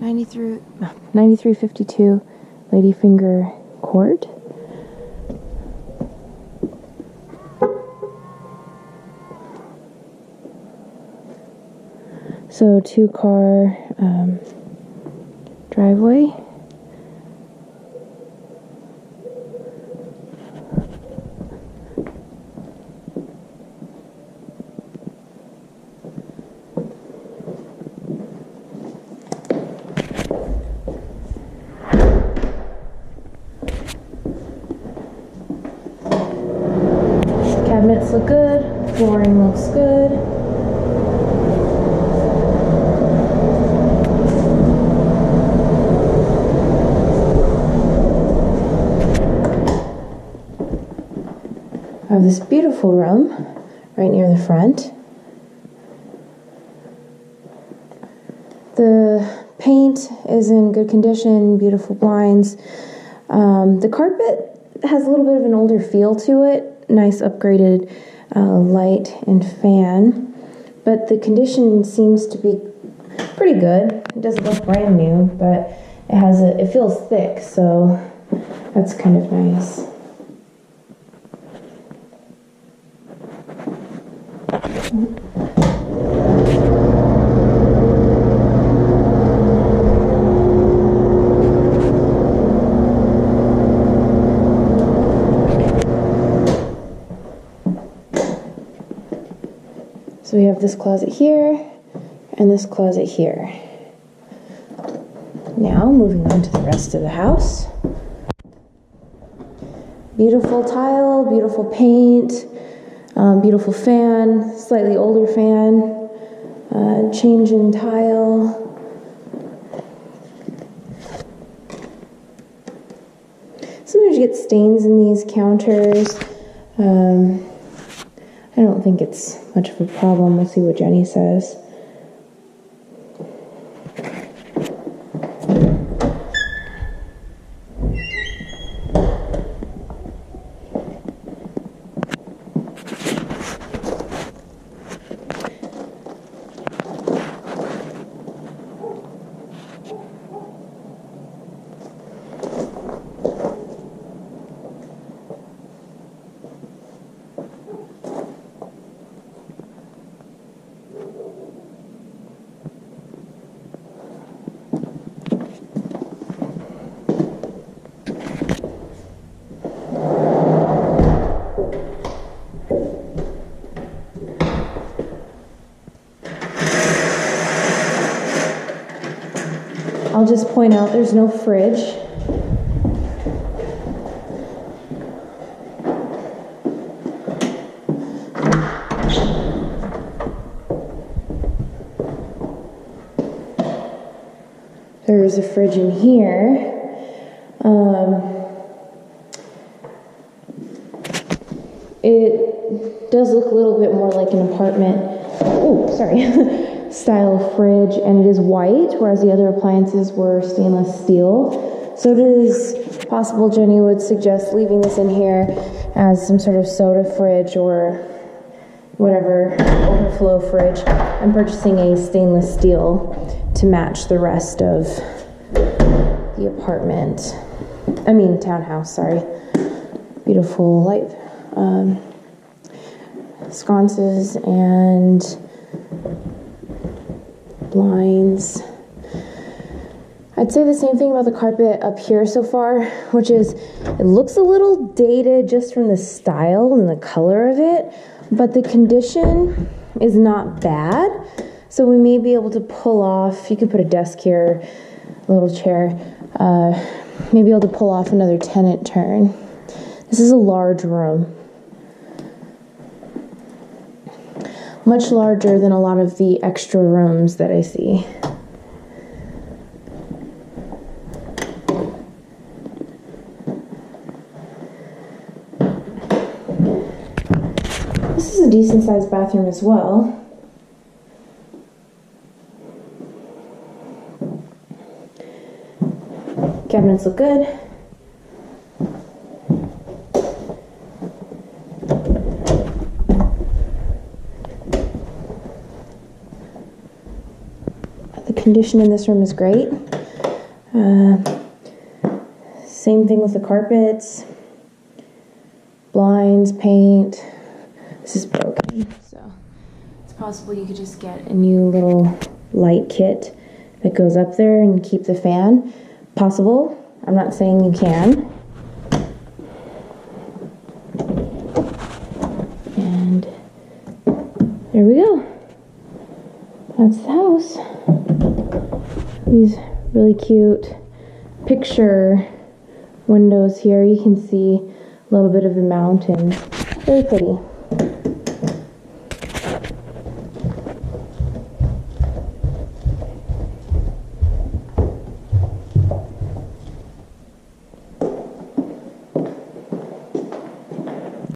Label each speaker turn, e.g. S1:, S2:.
S1: 9352 Ladyfinger Court. So 2-car driveway. Cabinets look good, flooring looks good. I have this beautiful room right near the front. The paint is in good condition, beautiful blinds. The carpet has a little bit of an older feel to it. Nice upgraded light and fan, but the condition seems to be pretty good. It doesn't look brand new, but it feels thick, so that's kind of nice. So we have this closet here and this closet here. Now moving on to the rest of the house. Beautiful tile, beautiful paint, beautiful fan, slightly older fan, change in tile. Sometimes you get stains in these counters. I don't think it's much of a problem. We'll see what Jenny says. I'll just point out there's no fridge. There's a fridge in here. It does look a little bit more like an apartment. Oh, sorry. Style fridge, and it is white, whereas the other appliances were stainless steel. So it is possible Jenny would suggest leaving this in here as some sort of soda fridge or whatever overflow fridge, and purchasing a stainless steel to match the rest of the townhouse, sorry. Beautiful light sconces and blinds. I'd say the same thing about the carpet up here so far, which is it looks a little dated just from the style and the color of it, but the condition is not bad. So we may be able to pull off, you could put a desk here, a little chair, maybe able to pull off another tenant turn. This is a large room. Much larger than a lot of the extra rooms that I see. This is a decent sized bathroom as well. Cabinets look good. The condition in this room is great. Same thing with the carpets, blinds, paint. This is broken, so it's possible you could just get a new little light kit that goes up there and keep the fan. Possible. I'm not saying you can. And there we go. That's the house. These really cute picture windows here. You can see a little bit of the mountains. Very pretty.